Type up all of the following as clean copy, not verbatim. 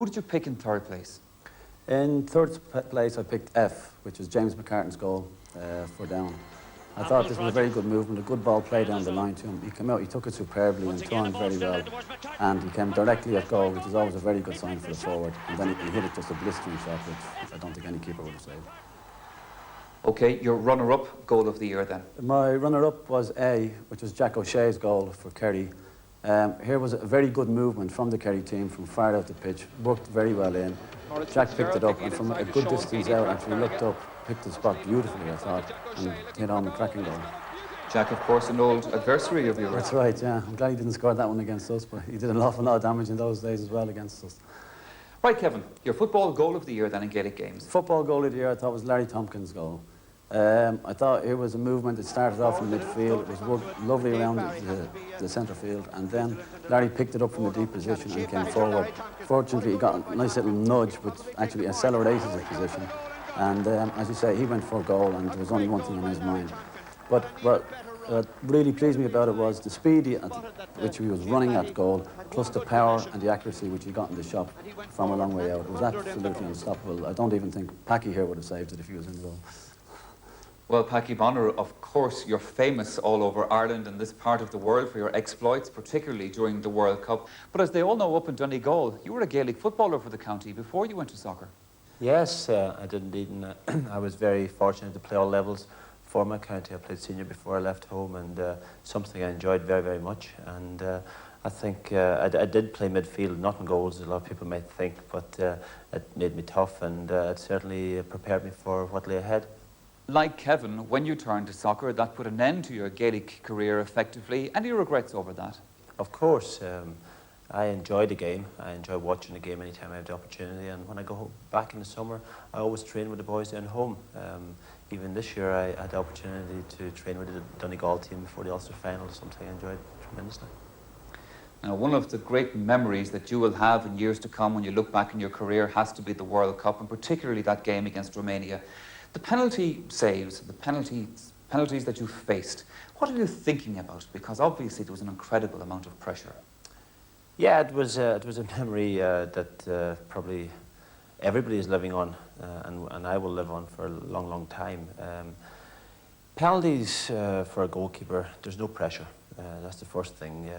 Who did you pick in third place? In third place, I picked F, which is James McCartan's goal for down. I thought this was a very good movement, a good ball play down the line to him. He came out, he took it superbly and turned very well. And he came directly at goal, which is always a very good sign for the forward. And then he hit it just a blistering shot, which I don't think any keeper would have saved. OK, your runner-up goal of the year then? My runner-up was A, which was Jack O'Shea's goal for Kerry. Here was a very good movement from the Kerry team, from far out the pitch, worked very well in. Jack picked it up and from a good distance out actually looked up, picked the spot beautifully, I thought, and hit on the cracking goal. Jack, of course, an old adversary of yours. That's right, yeah. I'm glad he didn't score that one against us, but he did an awful lot of damage in those days as well against us. Right, Kevin, your football goal of the year then in Gaelic games? Football goal of the year I thought was Larry Tompkins' goal. I thought it was a movement that started off in midfield, it was worked lovely around the centre field, and then Larry picked it up from a deep position and came forward. Fortunately, he got a nice little nudge, which actually accelerated his position. And as you say, he went for a goal, and there was only one thing in his mind. But what really pleased me about it was the speed at which he was running at goal, plus the power and the accuracy which he got in the shot from a long way out. It was absolutely unstoppable. I don't even think Packy here would have saved it if he was in goal. Well, Packy Bonner, of course, you're famous all over Ireland and this part of the world for your exploits, particularly during the World Cup. But as they all know up in Donegal, you were a Gaelic footballer for the county before you went to soccer. Yes, I did indeed, and I was very fortunate to play all levels for my county. I played senior before I left home, and something I enjoyed very, very much. And I think I did play midfield, not in goals, as a lot of people might think, but it made me tough, and it certainly prepared me for what lay ahead. Like Kevin, when you turned to soccer, that put an end to your Gaelic career effectively. Any regrets over that? Of course. I enjoy the game. I enjoy watching the game anytime I have the opportunity. And when I go back in the summer, I always train with the boys down home. Even this year, I had the opportunity to train with the Donegal team before the Ulster final, something I enjoyed tremendously. Now, one of the great memories that you will have in years to come when you look back in your career has to be the World Cup, and particularly that game against Romania. The penalty saves, the penalties that you faced, what are you thinking about? Because obviously there was an incredible amount of pressure. Yeah, it was a memory that probably everybody is living on, and I will live on for a long, long time. Penalties for a goalkeeper, there's no pressure. That's the first thing.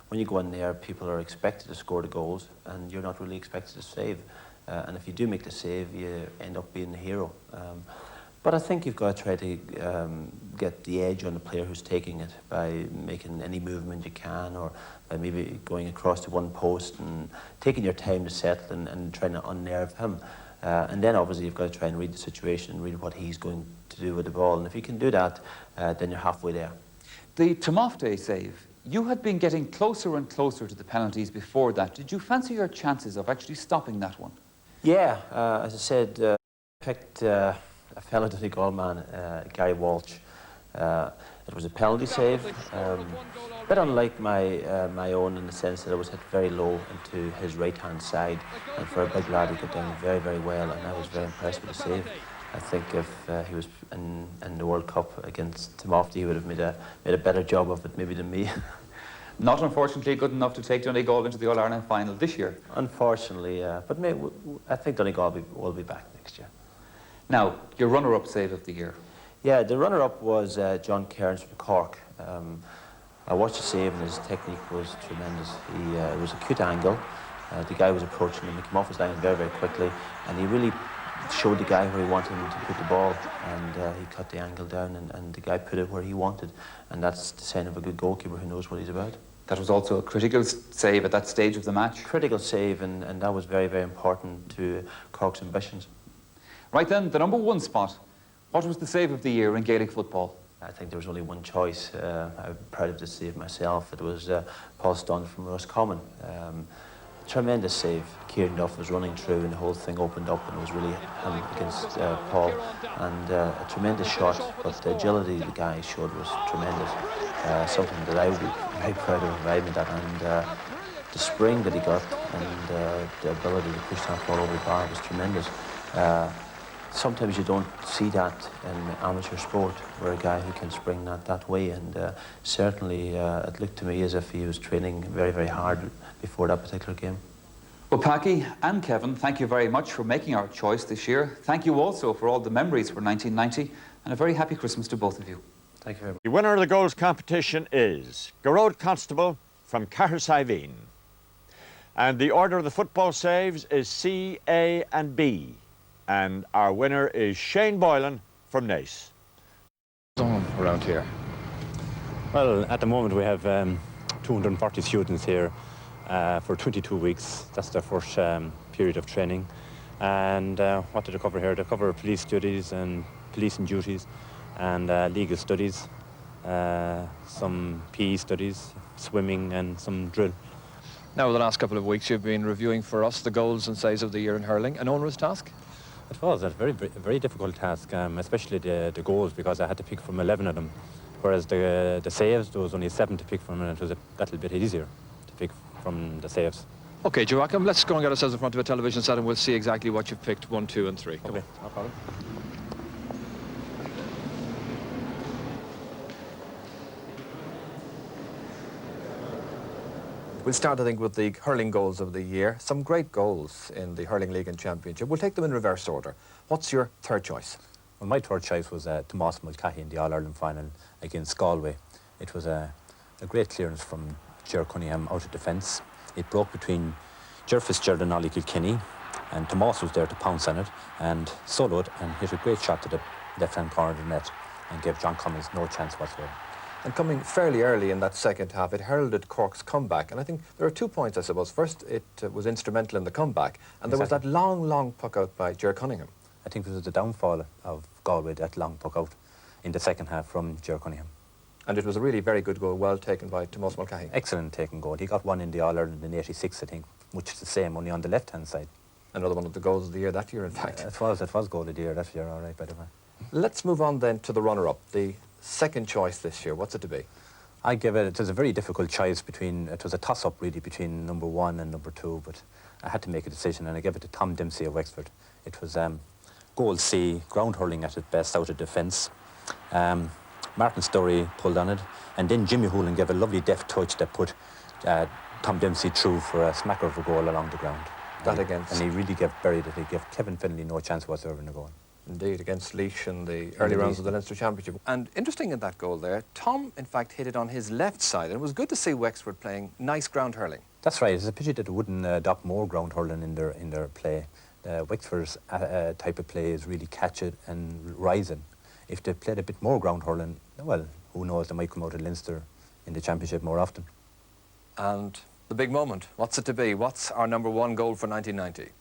When you go in there, people are expected to score the goals, and you're not really expected to save. And if you do make the save, you end up being the hero. But I think you've got to try to get the edge on the player who's taking it by making any movement you can, or by maybe going across to one post and taking your time to settle and trying to unnerve him. And then obviously you've got to try and read the situation, read what he's going to do with the ball. And if you can do that, then you're halfway there. The Tomofte save, you had been getting closer and closer to the penalties before that. Did you fancy your chances of actually stopping that one? Yeah, as I said, I picked a fellow Donegal man, Gary Walsh. It was a penalty save, a bit unlike my own in the sense that it was hit very low into his right-hand side, and for a big lad he got down very, very well, and I was very impressed with the save. I think if he was in the World Cup against Tomofte, he would have made a better job of it maybe than me. Not unfortunately good enough to take Donegal into the All-Ireland final this year. Unfortunately, but I think Donegal will be back next year. Now, your runner-up save of the year. Yeah, the runner-up was John Cairns from Cork. I watched the save and his technique was tremendous. It was a cute angle. The guy was approaching him. He came off his line very, very quickly, and he really showed the guy where he wanted him to put the ball, and he cut the angle down, and the guy put it where he wanted, and that's the sign of a good goalkeeper who knows what he's about. That was also a critical save at that stage of the match. Critical save, and that was very, very important to Cork's ambitions. Right then, the #1 spot. What was the save of the year in Gaelic football? I think there was only one choice. I'm proud of this save myself. It was Paul Stunn from Roscommon. Tremendous save. Kieran Duff was running through and the whole thing opened up, and it was really him against Paul. And a tremendous shot, but the agility the guy showed was tremendous. Something that I would be very proud of if I made that. And the spring that he got and the ability to push that ball over the bar was tremendous. Sometimes you don't see that in amateur sport, where a guy who can spring that way, and certainly it looked to me as if he was training very, very hard before that particular game. Well, Packy and Kevin, thank you very much for making our choice this year. Thank you also for all the memories for 1990, and a very happy Christmas to both of you. Thank you very much. The winner of the goals competition is Garrod Constable from Cahersiveen. And the order of the football saves is C, A and B. And our winner is Shane Boylan from Naas. Around here. Well, at the moment we have 240 students here for 22 weeks. That's their first period of training. And what do they cover here? They cover police studies and policing duties and legal studies, some PE studies, swimming and some drill. Now, the last couple of weeks you've been reviewing for us the goals and saves of the year in hurling. An onerous task? It was a very difficult task, especially the goals, because I had to pick from 11 of them, whereas the saves, there was only 7 to pick from, and it was a little bit easier to pick from the saves. OK, Joachim, let's go and get ourselves in front of a television set and we'll see exactly what you've picked, 1, 2 and 3. Okay, no problem. We'll start, I think, with the hurling goals of the year. Some great goals in the Hurling League and Championship. We'll take them in reverse order. What's your third choice? Well, my third choice was Tomás Mulcahy in the All-Ireland final against Galway. It was a great clearance from Ger Cunningham out of defence. It broke between Ger Fitzgerald and Ollie Kilkenny, and Tomás was there to pounce on it and soloed and hit a great shot to the left-hand corner of the net and gave John Cummins no chance whatsoever. And coming fairly early in that second half, it heralded Cork's comeback. And I think there are 2 points, I suppose. First, it was instrumental in the comeback. And there was that long puck out by Ger Cunningham. I think it was the downfall of Galway, that long puck out in the second half from Ger Cunningham. And it was a really very good goal, well taken by Tomás Mulcahy. Excellent taken goal. He got one in the All-Ireland in '86, I think, which is the same, only on the left-hand side. Another one of the goals of the year that year, in fact. It was goal of the year that year, all right, by the way. Let's move on then to the runner-up, the second choice this year. What's it to be? It was a very difficult choice it was a toss-up really between number 1 and number 2, but I had to make a decision and I gave it to Tom Dempsey of Wexford. It was goal C, ground hurling at its best out of defence. Martin Story pulled on it, and then Jimmy Hoolan gave a lovely deft touch that put Tom Dempsey through for a smacker of a goal along the ground. And he really buried it. He gave Kevin Finlay no chance whatsoever in the goal. Indeed, against Laois in the early rounds of the Leinster Championship. And interesting in that goal there, Tom, in fact, hit it on his left side. And it was good to see Wexford playing nice ground hurling. That's right. It's a pity that they wouldn't adopt more ground hurling in their play. Wexford's type of play is really catch it and rising. If they played a bit more ground hurling, well, who knows, they might come out of Leinster in the Championship more often. And the big moment, what's it to be? What's our number 1 goal for 1990?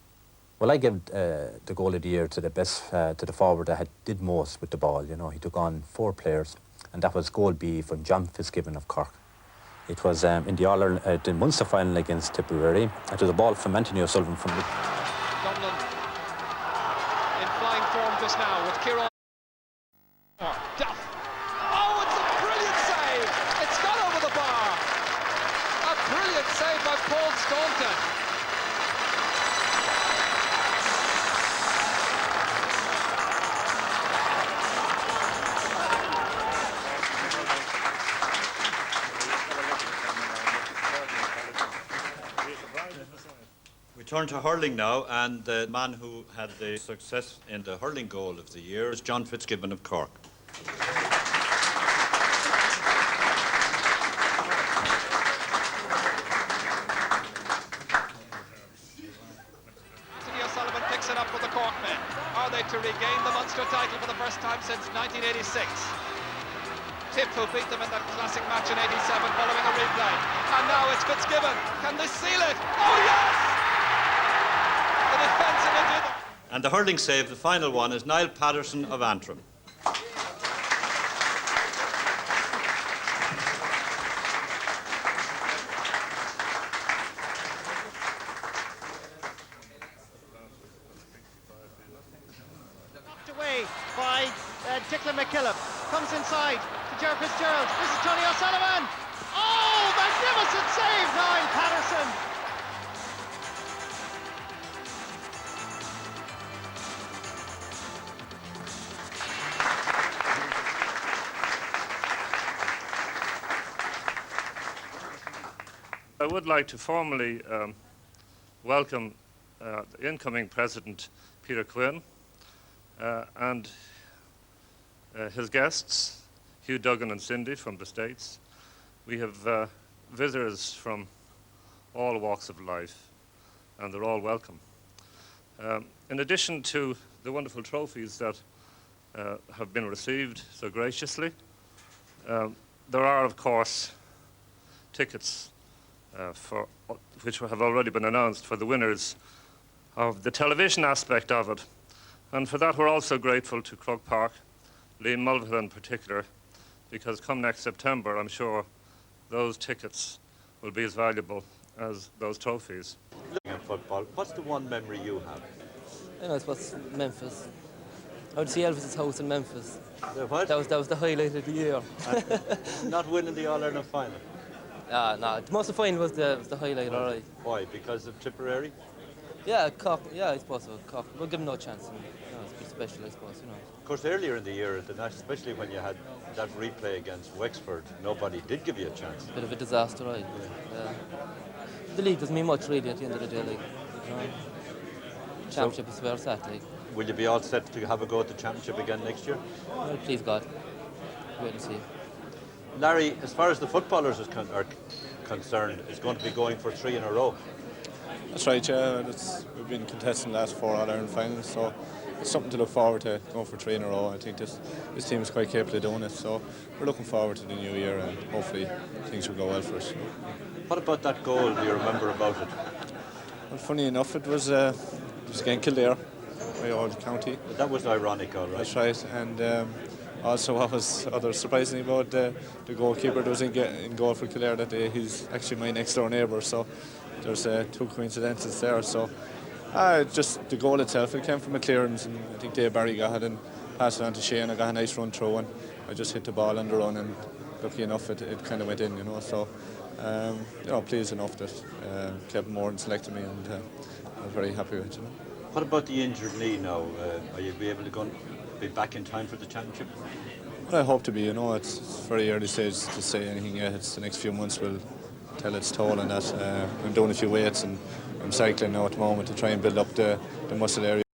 Well, I give the goal of the year to the forward that did most with the ball. You know, he took on 4 players, and that was goal B from John Fitzgibbon of Cork. It was in the All-Ireland, the Munster final against Tipperary. It was a ball from Anthony O'Sullivan from Dublin in flying form just now with Kieran Duff. Oh, it's a brilliant save! It's gone over the bar. A brilliant save by Paul Staunton. We turn to hurling now, and the man who had the success in the hurling goal of the year is John Fitzgibbon of Cork. Anthony O'Sullivan picks it up for the Cork men. Are they to regain the Munster title for the first time since 1986? Tip, who beat them in that classic match in '87 following a replay. And now it's Fitzgibbon. Can they seal it? Oh, yes! The defence in it. And the hurling save, the final one, is Niall Patterson of Antrim. Knocked away by Declan McKillop. Comes inside to Ger Fitzgerald. This is Tony O'Sullivan. Oh, magnificent save, Niall Patterson. I would like to formally welcome the incoming President, Peter Quinn, and his guests, Hugh Duggan and Cindy from the States. We have visitors from all walks of life, and they're all welcome. In addition to the wonderful trophies that have been received so graciously, there are, of course, tickets which have already been announced for the winners of the television aspect of it. And for that, we're also grateful to Croke Park, Liam Mulvihill in particular, because come next September, I'm sure those tickets will be as valuable as those trophies. Hurling and football, what's the one memory you have? I know, I suppose Memphis. I would see Elvis's house in Memphis. The what? That was the highlight of the year. Not winning the All-Ireland final? No, the most final was the highlight, all right. Why? Because of Tipperary? Yeah, Cork, yeah, I suppose so. Cork, we'll give him no chance. And, it's a bit special, I suppose, Of course, earlier in the year, especially when you had that replay against Wexford, nobody did give you a chance. Bit of a disaster, right? The league doesn't mean much, really, at the end of the day. Championship is where it's at, Will you be all set to have a go at the championship again next year? Well, please God. Wait and see. Larry, as far as the footballers are concerned, it's going to be going for 3 in a row. That's right, yeah. We've been contesting the last 4 All-Ireland finals, so it's something to look forward to, going for 3 in a row. I think this team is quite capable of doing it, so we're looking forward to the new year and hopefully things will go well for us. What about that goal do you remember about it? Well, funny enough, it was against Kildare, my old county. That was ironic, all right. That's right, and also what was surprising about the goalkeeper that was in goal for Kildare that day, he's actually my next door neighbour, so there's 2 coincidences there. So just the goal itself, it came from a clearance, and I think Dave Barry got it and passed it on to Shane. I got a nice run through, and I just hit the ball on the run, and lucky enough it kind of went in, So pleased enough that Kevin Moran selected me, and I was very happy with it. What about the injured knee now? Are you be able to be back in time for the championship? Well, I hope to be. It's very early stage to say anything yet. It's the next few months will tell its toll on that. I'm doing a few weights and I'm cycling now at the moment to try and build up the muscle area.